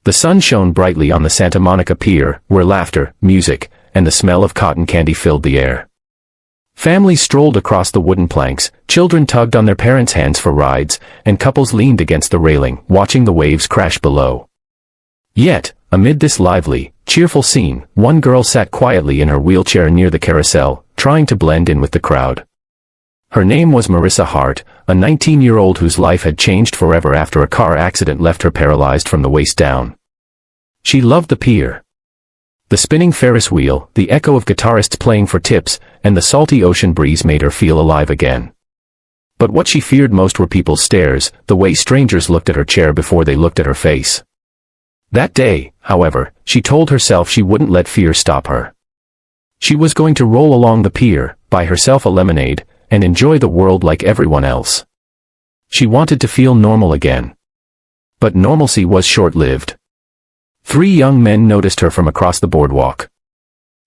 The sun shone brightly on the Santa Monica Pier, where laughter, music, and the smell of cotton candy filled the air. Families strolled across the wooden planks, children tugged on their parents' hands for rides, and couples leaned against the railing, watching the waves crash below. Yet, amid this lively, cheerful scene, one girl sat quietly in her wheelchair near the carousel, trying to blend in with the crowd. Her name was Marissa Hart, a 19-year-old whose life had changed forever after a car accident left her paralyzed from the waist down. She loved the pier. The spinning Ferris wheel, the echo of guitarists playing for tips, and the salty ocean breeze made her feel alive again. But what she feared most were people's stares, the way strangers looked at her chair before they looked at her face. That day, however, she told herself she wouldn't let fear stop her. She was going to roll along the pier, buy herself a lemonade, and enjoy the world like everyone else. She wanted to feel normal again. But normalcy was short-lived. 3 young men noticed her from across the boardwalk.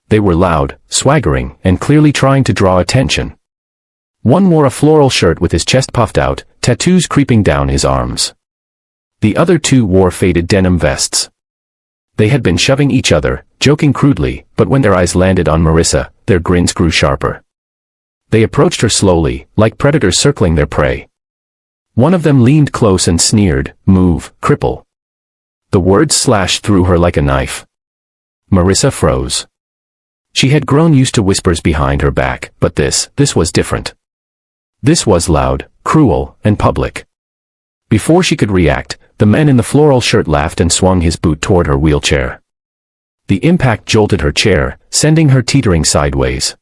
They were loud, swaggering, and clearly trying to draw attention. One wore a floral shirt with his chest puffed out, tattoos creeping down his arms. The other 2 wore faded denim vests. They had been shoving each other, joking crudely, but when their eyes landed on Marissa, their grins grew sharper. They approached her slowly, like predators circling their prey. One of them leaned close and sneered, "Move, cripple." The words slashed through her like a knife. Marissa froze. She had grown used to whispers behind her back, but this was different. This was loud, cruel, and public. Before she could react, the man in the floral shirt laughed and swung his boot toward her wheelchair. The impact jolted her chair, sending her teetering sideways.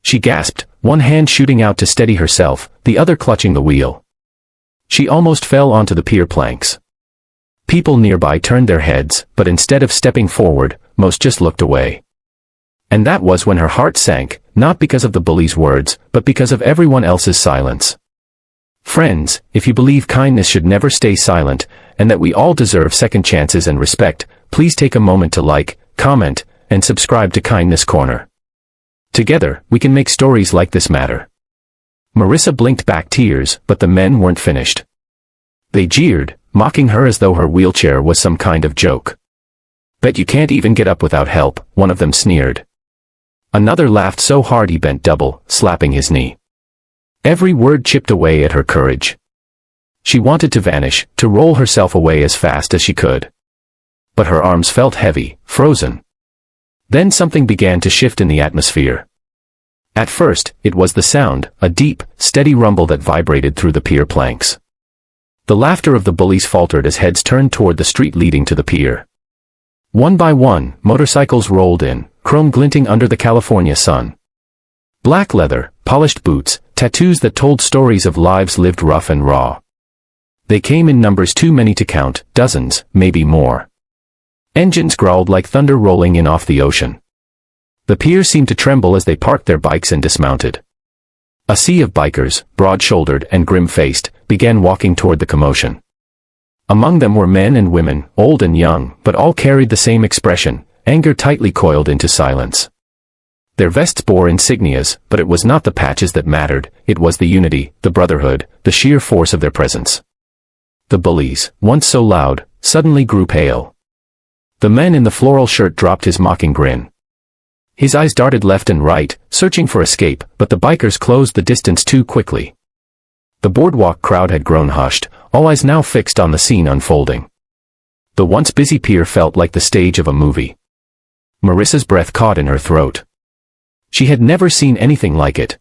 She gasped, one hand shooting out to steady herself, the other clutching the wheel. She almost fell onto the pier planks. People nearby turned their heads, but instead of stepping forward, most just looked away. And that was when her heart sank, not because of the bully's words, but because of everyone else's silence. Friends, if you believe kindness should never stay silent, and that we all deserve second chances and respect, please take a moment to like, comment, and subscribe to Kindness Corner. Together, we can make stories like this matter. Marissa blinked back tears, but the men weren't finished. They jeered, mocking her as though her wheelchair was some kind of joke. "Bet you can't even get up without help," one of them sneered. Another laughed so hard he bent double, slapping his knee. Every word chipped away at her courage. She wanted to vanish, to roll herself away as fast as she could. But her arms felt heavy, frozen. Then something began to shift in the atmosphere. At first, it was the sound, a deep, steady rumble that vibrated through the pier planks. The laughter of the bullies faltered as heads turned toward the street leading to the pier. One by one, motorcycles rolled in, chrome glinting under the California sun. Black leather, polished boots, tattoos that told stories of lives lived rough and raw. They came in numbers too many to count, dozens, maybe more. Engines growled like thunder rolling in off the ocean. The pier seemed to tremble as they parked their bikes and dismounted. A sea of bikers, broad-shouldered and grim-faced, began walking toward the commotion. Among them were men and women, old and young, but all carried the same expression, anger tightly coiled into silence. Their vests bore insignias, but it was not the patches that mattered, it was the unity, the brotherhood, the sheer force of their presence. The bullies, once so loud, suddenly grew pale. The man in the floral shirt dropped his mocking grin. His eyes darted left and right, searching for escape, but the bikers closed the distance too quickly. The boardwalk crowd had grown hushed, all eyes now fixed on the scene unfolding. The once busy pier felt like the stage of a movie. Marissa's breath caught in her throat. She had never seen anything like it.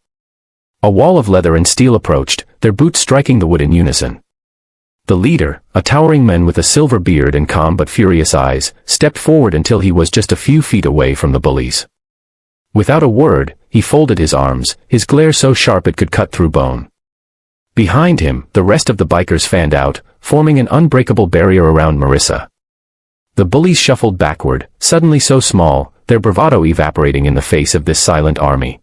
A wall of leather and steel approached, their boots striking the wood in unison. The leader, a towering man with a silver beard and calm but furious eyes, stepped forward until he was just a few feet away from the bullies. Without a word, he folded his arms, his glare so sharp it could cut through bone. Behind him, the rest of the bikers fanned out, forming an unbreakable barrier around Marissa. The bullies shuffled backward, suddenly so small, their bravado evaporating in the face of this silent army.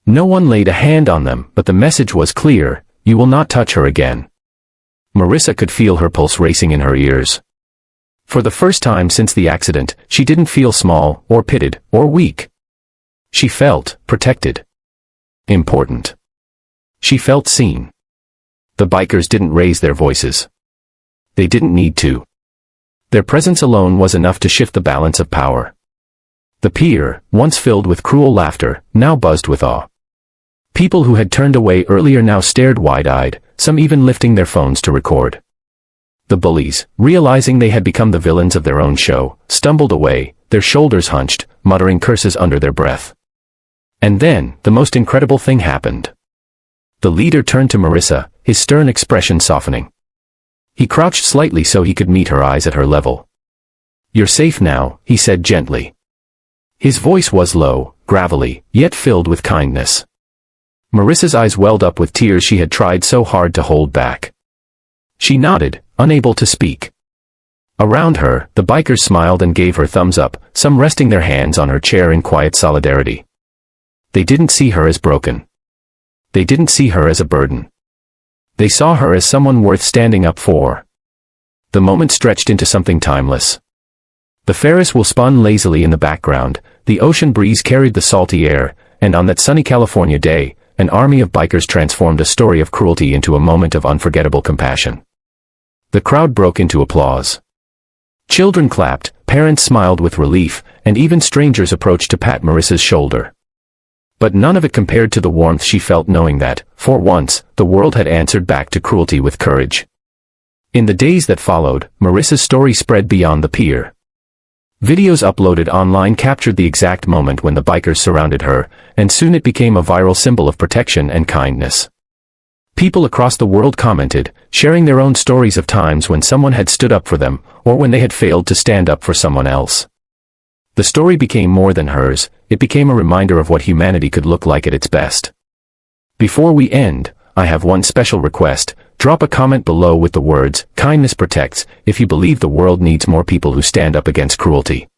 No one laid a hand on them, but the message was clear: you will not touch her again. Marissa could feel her pulse racing in her ears. For the first time since the accident, she didn't feel small, or pitted, or weak. She felt protected. Important. She felt seen. The bikers didn't raise their voices. They didn't need to. Their presence alone was enough to shift the balance of power. The pier, once filled with cruel laughter, now buzzed with awe. People who had turned away earlier now stared wide-eyed, some even lifting their phones to record. The bullies, realizing they had become the villains of their own show, stumbled away, their shoulders hunched, muttering curses under their breath. And then, the most incredible thing happened. The leader turned to Marissa, his stern expression softening. He crouched slightly so he could meet her eyes at her level. "You're safe now," he said gently. His voice was low, gravelly, yet filled with kindness. Marissa's eyes welled up with tears she had tried so hard to hold back. She nodded, unable to speak. Around her, the bikers smiled and gave her thumbs up, some resting their hands on her chair in quiet solidarity. They didn't see her as broken. They didn't see her as a burden. They saw her as someone worth standing up for. The moment stretched into something timeless. The Ferris wheel spun lazily in the background, the ocean breeze carried the salty air, and on that sunny California day, an army of bikers transformed a story of cruelty into a moment of unforgettable compassion. The crowd broke into applause. Children clapped, parents smiled with relief, and even strangers approached to pat Marissa's shoulder. But none of it compared to the warmth she felt knowing that, for once, the world had answered back to cruelty with courage. In the days that followed, Marissa's story spread beyond the pier. Videos uploaded online captured the exact moment when the bikers surrounded her, and soon it became a viral symbol of protection and kindness. People across the world commented, sharing their own stories of times when someone had stood up for them, or when they had failed to stand up for someone else. The story became more than hers, it became a reminder of what humanity could look like at its best. Before we end, I have one special request. Drop a comment below with the words, "Kindness protects," if you believe the world needs more people who stand up against cruelty.